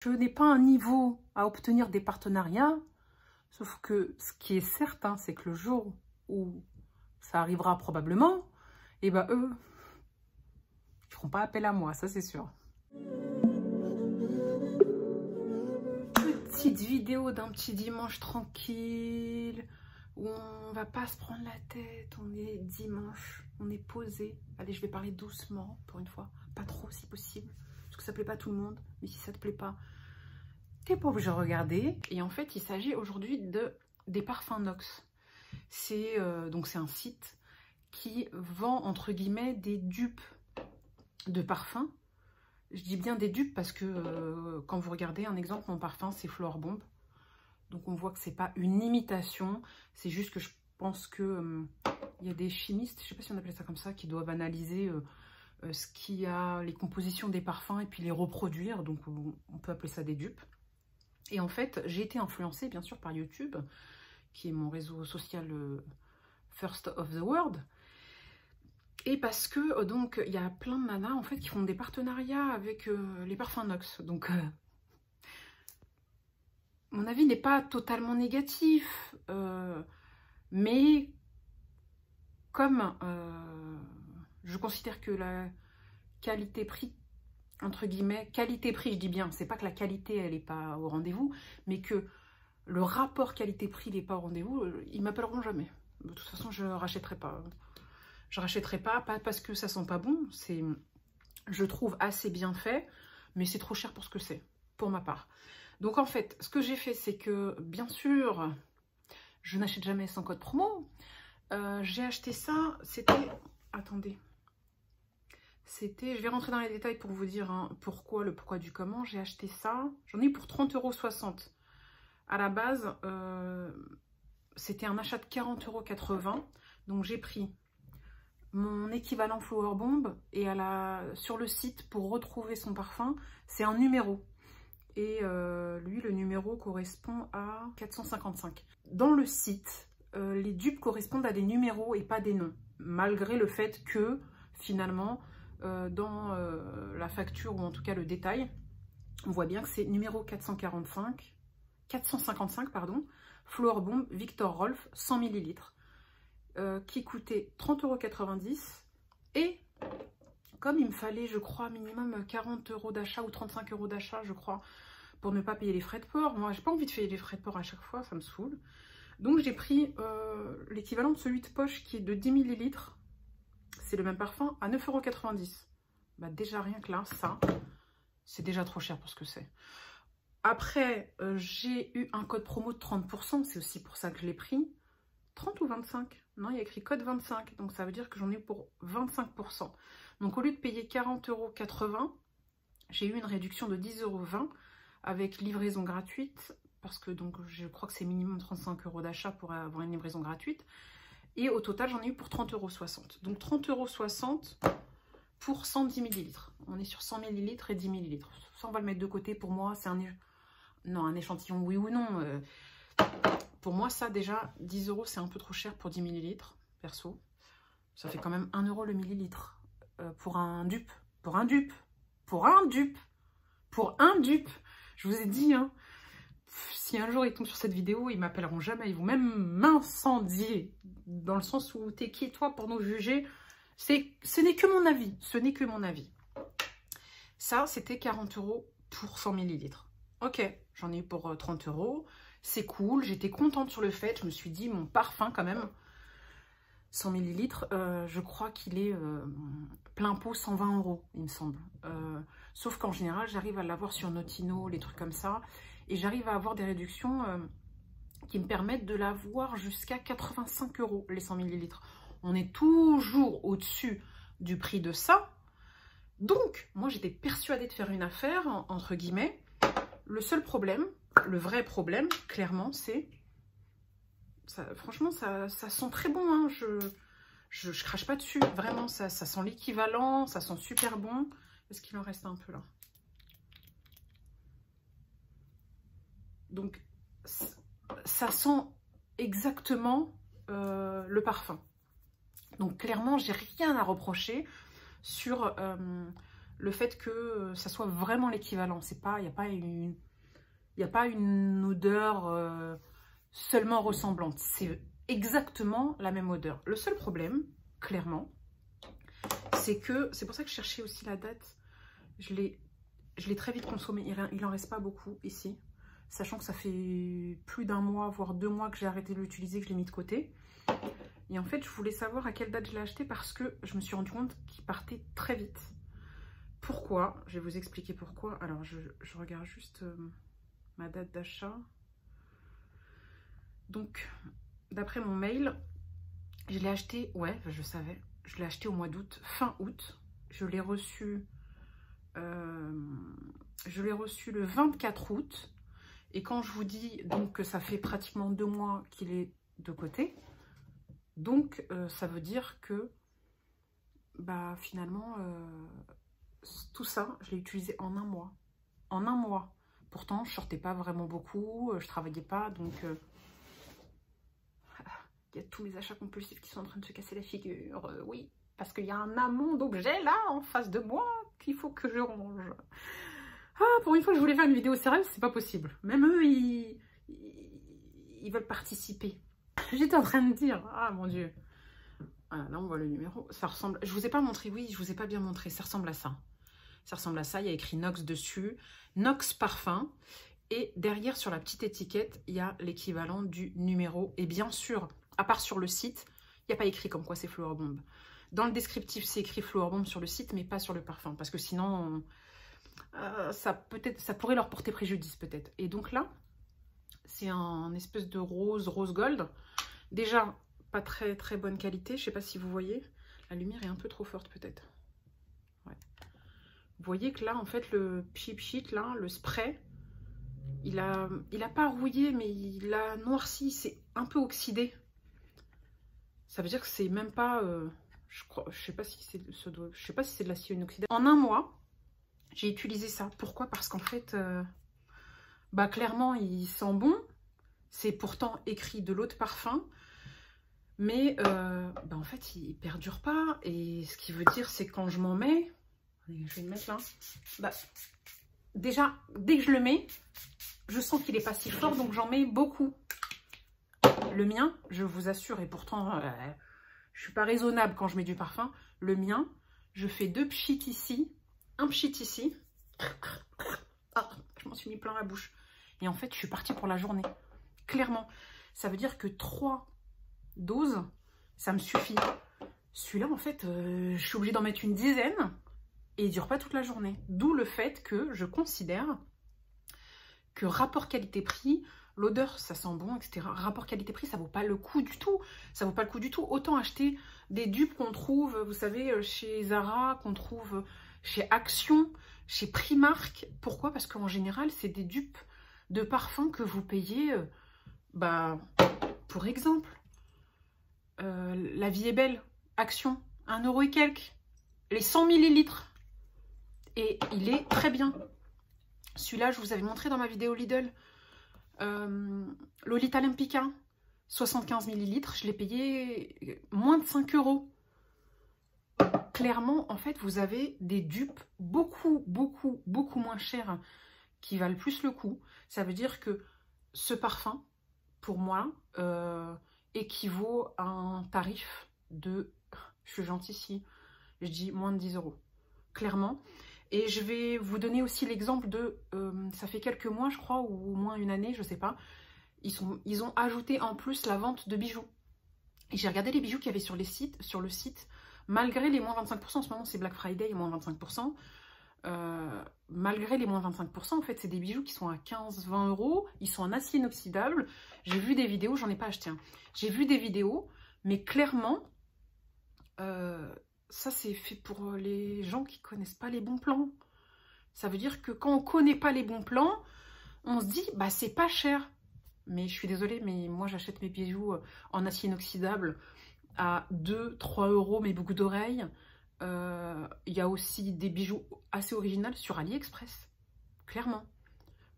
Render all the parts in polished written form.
Je n'ai pas un niveau à obtenir des partenariats, sauf que ce qui est certain, c'est que le jour où ça arrivera probablement, et ben eux, ils feront pas appel à moi, ça c'est sûr. Petite vidéo d'un petit dimanche tranquille, où on va pas se prendre la tête, on est dimanche, on est posé. Allez, je vais parler doucement pour une fois, pas trop si possible, parce que ça plaît pas à tout le monde, mais si ça te plaît pas, t'es pas obligé de regarder. Et en fait, il s'agit aujourd'hui des parfums Nox. C'est un site qui vend entre guillemets des dupes de parfums. Je dis bien des dupes parce que quand vous regardez un exemple, mon parfum c'est Floor Bomb. Donc on voit que c'est pas une imitation, c'est juste que je pense que il y a des chimistes, je sais pas si on appelle ça comme ça, qui doivent analyser ce qu'il y a, les compositions des parfums et puis les reproduire. Donc on peut appeler ça des dupes. Et en fait, j'ai été influencée bien sûr par YouTube, qui est mon réseau social first of the world. Et parce que donc il y a plein de nanas en fait qui font des partenariats avec les parfums Nox. Donc mon avis n'est pas totalement négatif, mais comme je considère que la qualité-prix, entre guillemets, qualité-prix, je dis bien, c'est pas que la qualité elle n'est pas au rendez-vous, mais que le rapport qualité-prix n'est pas au rendez-vous, ils m'appelleront jamais. De toute façon, je rachèterai pas. Je rachèterai pas parce que ça sent pas bon, c'est, je trouve, assez bien fait, mais c'est trop cher pour ce que c'est, pour ma part. Donc en fait, ce que j'ai fait, c'est que, bien sûr, je n'achète jamais sans code promo. J'ai acheté ça, c'était... Attendez. C'était... Je vais rentrer dans les détails pour vous dire hein, pourquoi, le pourquoi du comment. J'ai acheté ça, j'en ai eu pour 30,60 €. À la base, c'était un achat de 40,80 €. Donc j'ai pris mon équivalent Floor Bomb et sur le site, pour retrouver son parfum, c'est un numéro. Et lui, le numéro correspond à 455. Dans le site, les dupes correspondent à des numéros et pas des noms. Malgré le fait que, finalement, dans la facture, ou en tout cas le détail, on voit bien que c'est numéro 455, pardon, Floor Bomb Victor Rolf 100 ml. Qui coûtait 30,90 € et comme il me fallait, je crois, minimum 40 € d'achat ou 35 € d'achat, je crois, pour ne pas payer les frais de port. Moi, j'ai pas envie de payer les frais de port à chaque fois, ça me saoule. Donc, j'ai pris l'équivalent de celui de poche qui est de 10 ml. C'est le même parfum à 9,90 €. Bah, déjà, rien que là, ça, c'est déjà trop cher pour ce que c'est. Après, j'ai eu un code promo de 30%, c'est aussi pour ça que je l'ai pris. 30 ou 25? Non, il y a écrit code 25, donc ça veut dire que j'en ai eu pour 25%. Donc au lieu de payer 40,80 €, j'ai eu une réduction de 10,20 € avec livraison gratuite, parce que donc je crois que c'est minimum 35 € d'achat pour avoir une livraison gratuite. Et au total, j'en ai eu pour 30,60 €. Donc 30,60 € pour 110 ml. On est sur 100 ml et 10 ml. Ça, on va le mettre de côté. Pour moi, c'est un échantillon, oui ou non. Pour moi, ça, déjà, 10 €, c'est un peu trop cher pour 10 ml, perso. Ça fait quand même 1 € le millilitre pour un dupe. Pour un dupe. Pour un dupe. Pour un dupe. Je vous ai dit, hein, si un jour ils tombent sur cette vidéo, ils m'appelleront jamais. Ils vont même m'incendier. Dans le sens où, t'es qui, toi, pour nous juger? Ce n'est que mon avis. Ce n'est que mon avis. Ça, c'était 40 € pour 100 ml. Ok, j'en ai eu pour 30 €. C'est cool, j'étais contente sur le fait, je me suis dit, mon parfum quand même, 100 ml, je crois qu'il est plein pot 120 €, il me semble. Sauf qu'en général, j'arrive à l'avoir sur Notino, les trucs comme ça, et j'arrive à avoir des réductions qui me permettent de l'avoir jusqu'à 85 €, les 100 ml. On est toujours au-dessus du prix de ça. Donc, moi, j'étais persuadée de faire une affaire, entre guillemets. Le seul problème, le vrai problème, clairement, c'est... Franchement, ça sent très bon. Hein. Je crache pas dessus. Vraiment, ça sent l'équivalent. Ça sent super bon. Est-ce qu'il en reste un peu là? Donc, ça sent exactement le parfum. Donc, clairement, j'ai rien à reprocher sur le fait que ça soit vraiment l'équivalent. C'est pas, il n'y a pas une odeur seulement ressemblante. C'est exactement la même odeur. Le seul problème, clairement, c'est que, c'est pour ça que je cherchais aussi la date, je l'ai très vite consommé, il en reste pas beaucoup ici, sachant que ça fait plus d'un mois, voire 2 mois que j'ai arrêté de l'utiliser, que je l'ai mis de côté. Et en fait, je voulais savoir à quelle date je l'ai acheté parce que je me suis rendu compte qu'il partait très vite. Pourquoi? Je vais vous expliquer pourquoi. Alors, je regarde juste ma date d'achat. Donc, d'après mon mail, je l'ai acheté, ouais, je savais, je l'ai acheté au mois d'août, fin août. Je l'ai reçu le 24 août. Et quand je vous dis donc que ça fait pratiquement 2 mois qu'il est de côté, donc ça veut dire que bah finalement tout ça, je l'ai utilisé en 1 mois. En 1 mois. Pourtant, je sortais pas vraiment beaucoup, je travaillais pas, donc il y a tous mes achats compulsifs qui sont en train de se casser la figure. Oui, parce qu'il y a un amont d'objets là en face de moi qu'il faut que je range. Ah, pour une fois que je voulais faire une vidéo sérieuse, c'est pas possible. Même eux, ils veulent participer. J'étais en train de dire, ah mon Dieu. Voilà, là on voit le numéro. Ça ressemble, je vous ai pas montré, oui, je vous ai pas bien montré. Ça ressemble à ça. Ça ressemble à ça, il y a écrit Nox dessus. Nox parfum. Et derrière, sur la petite étiquette, il y a l'équivalent du numéro. Et bien sûr, à part sur le site, il n'y a pas écrit comme quoi c'est Flower Bomb. Dans le descriptif, c'est écrit Flower Bomb sur le site, mais pas sur le parfum. Parce que sinon, ça pourrait leur porter préjudice peut-être. Et donc là, c'est un espèce de rose gold. Déjà, pas très très bonne qualité. Je sais pas si vous voyez. La lumière est un peu trop forte peut-être. Ouais. Vous voyez que là, en fait, le Cheap Sheet, là, le spray, il a pas rouillé, mais il a noirci. C'est un peu oxydé. Ça veut dire que c'est même pas... je sais pas si c'est de l'acier inoxydable. En 1 mois, j'ai utilisé ça. Pourquoi? Parce qu'en fait, bah clairement, il sent bon. C'est pourtant écrit de l'eau de parfum. Mais bah en fait, il perdure pas. Et ce qui veut dire, c'est quand je m'en mets... Je vais le mettre là. Bah, déjà, dès que je le mets, je sens qu'il n'est pas si fort. Donc, j'en mets beaucoup. Le mien, je vous assure, et pourtant, je suis pas raisonnable quand je mets du parfum. Le mien, je fais 2 pchits ici, un pchit ici. Ah, je m'en suis mis plein la bouche. Et en fait, je suis partie pour la journée. Clairement. Ça veut dire que 3 doses, ça me suffit. Celui-là, en fait, je suis obligée d'en mettre une dizaine et il ne dure pas toute la journée. D'où le fait que je considère que rapport qualité-prix, l'odeur, ça sent bon, etc. Rapport qualité-prix, ça vaut pas le coup du tout. Ça vaut pas le coup du tout. Autant acheter des dupes qu'on trouve, vous savez, chez Zara, qu'on trouve chez Action, chez Primark. Pourquoi? Parce qu'en général, c'est des dupes de parfums que vous payez, bah, pour exemple, La Vie est Belle, Action, 1 € et quelques. Les 100 ml. Et il est très bien. Celui-là, je vous avais montré dans ma vidéo Lidl. Lolita Lempicka, 75 ml. Je l'ai payé moins de 5 €. Clairement, en fait, vous avez des dupes beaucoup moins chères qui valent plus le coup. Ça veut dire que ce parfum, pour moi, équivaut à un tarif de... Je suis gentille ici. Je dis moins de 10 €. Clairement. Et je vais vous donner aussi l'exemple de... ça fait quelques mois, je crois, ou au moins une année, je sais pas. Ils ont ajouté en plus la vente de bijoux. Et j'ai regardé les bijoux qu'il y avait sur le site. Malgré les moins 25%, en ce moment c'est Black Friday et moins 25%. Malgré les moins 25%, en fait, c'est des bijoux qui sont à 15-20 €. Ils sont en acier inoxydable. J'ai vu des vidéos, j'en ai pas acheté un. J'ai vu des vidéos, mais clairement... ça, c'est fait pour les gens qui connaissent pas les bons plans. Ça veut dire que quand on connaît pas les bons plans, on se dit, bah c'est pas cher. Mais je suis désolée, mais moi j'achète mes bijoux en acier inoxydable à 2-3 €, mes boucles d'oreilles. Il y a aussi des bijoux assez originaux sur AliExpress, clairement.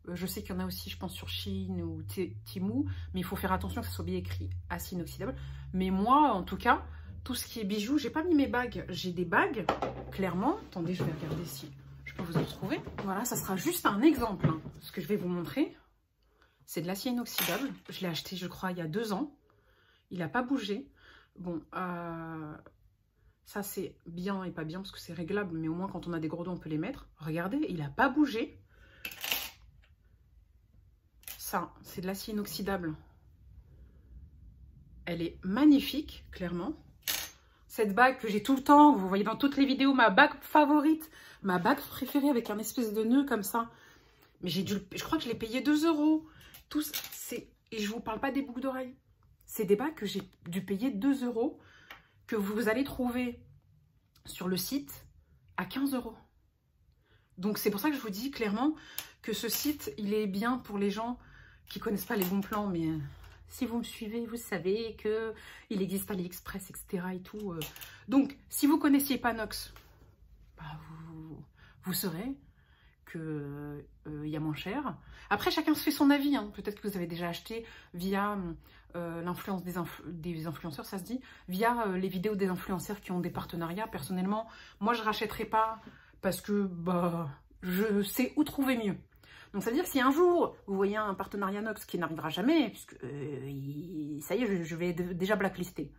Je sais qu'il y en a aussi, je pense, sur Shein ou Temu, mais il faut faire attention que ça soit bien écrit acier inoxydable. Mais moi, en tout cas... tout ce qui est bijoux. J'ai pas mis mes bagues. J'ai des bagues, clairement. Attendez, je vais regarder si je peux vous en trouver. Voilà, ça sera juste un exemple. Hein. Ce que je vais vous montrer, c'est de l'acier inoxydable. Je l'ai acheté, je crois, il y a 2 ans. Il n'a pas bougé. Bon, ça c'est bien et pas bien parce que c'est réglable, mais au moins quand on a des gros dos, on peut les mettre. Regardez, il n'a pas bougé. Ça, c'est de l'acier inoxydable. Elle est magnifique, clairement. Cette bague que j'ai tout le temps, vous voyez dans toutes les vidéos, ma bague favorite, ma bague préférée avec un espèce de nœud comme ça. Mais je crois que je l'ai payé 2 €. Tous, et je vous parle pas des boucles d'oreilles. C'est des bagues que j'ai dû payer 2 € que vous allez trouver sur le site à 15 €. Donc c'est pour ça que je vous dis clairement que ce site, il est bien pour les gens qui connaissent pas les bons plans, mais si vous me suivez, vous savez qu'il existe AliExpress, etc. et tout. Donc, si vous ne connaissiez pas Nox, bah, vous saurez qu'il y a moins cher. Après, chacun se fait son avis. Hein. Peut-être que vous avez déjà acheté via l'influence des influenceurs, ça se dit, via les vidéos des influenceurs qui ont des partenariats. Personnellement, moi, je ne rachèterai pas parce que bah, je sais où trouver mieux. Donc, ça veut dire que si un jour, vous voyez un partenariat Nox qui n'arrivera jamais, puisque ça y est, je vais déjà blacklister,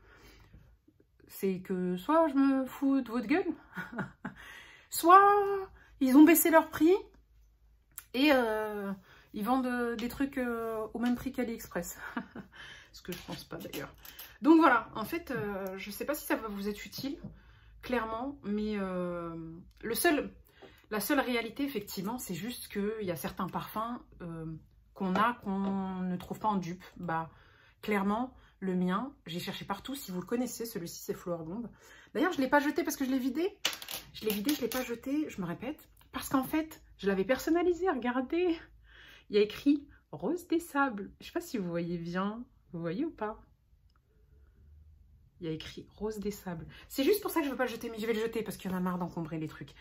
c'est que soit je me fous de votre gueule, soit ils ont baissé leur prix et ils vendent des trucs au même prix qu'AliExpress. Ce que je pense pas d'ailleurs. Donc voilà, en fait, je sais pas si ça va vous être utile, clairement, mais la seule réalité, effectivement, c'est juste qu'il y a certains parfums qu'on ne trouve pas en dupe. Bah, clairement, le mien, j'ai cherché partout. Si vous le connaissez, celui-ci, c'est Fleur Bombe. D'ailleurs, je ne l'ai pas jeté parce que je l'ai vidé. Je l'ai vidé, je ne l'ai pas jeté, je me répète. Parce qu'en fait, je l'avais personnalisé, regardez. Il y a écrit « Rose des sables ». Je ne sais pas si vous voyez bien. Vous voyez ou pas? Il y a écrit « Rose des sables ». C'est juste pour ça que je ne veux pas le jeter, mais je vais le jeter parce qu'il y en a marre d'encombrer les trucs.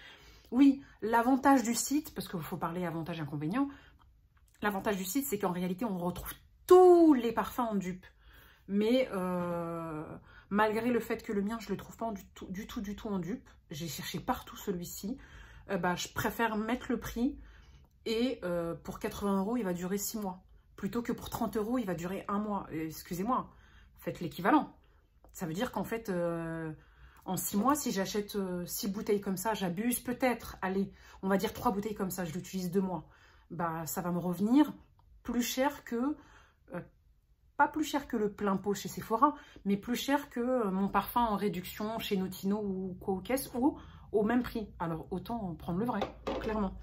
Oui, l'avantage du site, parce qu'il faut parler avantage et inconvénient, l'avantage du site, c'est qu'en réalité, on retrouve tous les parfums en dupe. Mais malgré le fait que le mien, je ne le trouve pas du tout en dupe, j'ai cherché partout celui-ci, bah, je préfère mettre le prix et pour 80 €, il va durer 6 mois. Plutôt que pour 30 €, il va durer 1 mois. Excusez-moi, faites l'équivalent. Ça veut dire qu'en fait... en 6 mois, si j'achète 6 bouteilles comme ça, j'abuse peut-être, allez, on va dire 3 bouteilles comme ça, je l'utilise 2 mois. Bah, ça va me revenir plus cher que, pas plus cher que le plein pot chez Sephora, mais plus cher que mon parfum en réduction chez Notino ou quoi aux caisses, ou au même prix. Alors, autant prendre le vrai, clairement.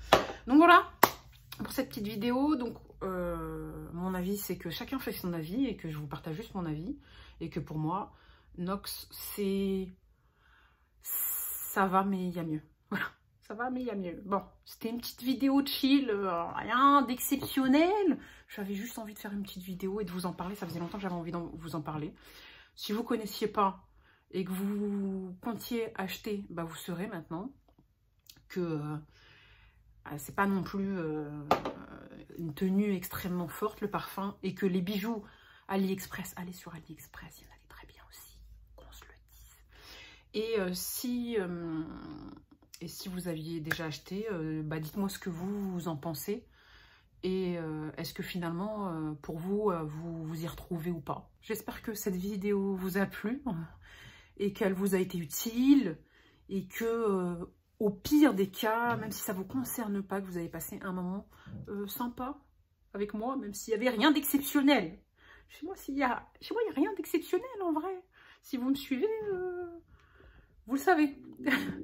Donc voilà, pour cette petite vidéo, donc mon avis, c'est que chacun fait son avis et que je vous partage juste mon avis. Et que pour moi, Nox, c'est... ça va, mais il y a mieux. Voilà, ça va, mais il y a mieux. Bon, c'était une petite vidéo chill, rien d'exceptionnel. J'avais juste envie de faire une petite vidéo et de vous en parler. Ça faisait longtemps que j'avais envie de vous en parler. Si vous ne connaissiez pas et que vous comptiez acheter, bah vous saurez maintenant que c'est pas non plus une tenue extrêmement forte, le parfum, et que les bijoux AliExpress, allez sur AliExpress, il y en a des très bien aussi, qu'on se le dise. Et si vous aviez déjà acheté, bah dites-moi ce que vous en pensez. Et est-ce que finalement, pour vous, vous y retrouvez ou pas? J'espère que cette vidéo vous a plu et qu'elle vous a été utile. Et que, au pire des cas, même si ça ne vous concerne pas, que vous avez passé un moment sympa avec moi, même s'il n'y avait rien d'exceptionnel. Chez moi, il n'y a rien d'exceptionnel en vrai. Si vous me suivez, vous le savez.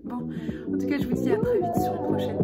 Bon, en tout cas, je vous dis à très vite sur une prochaine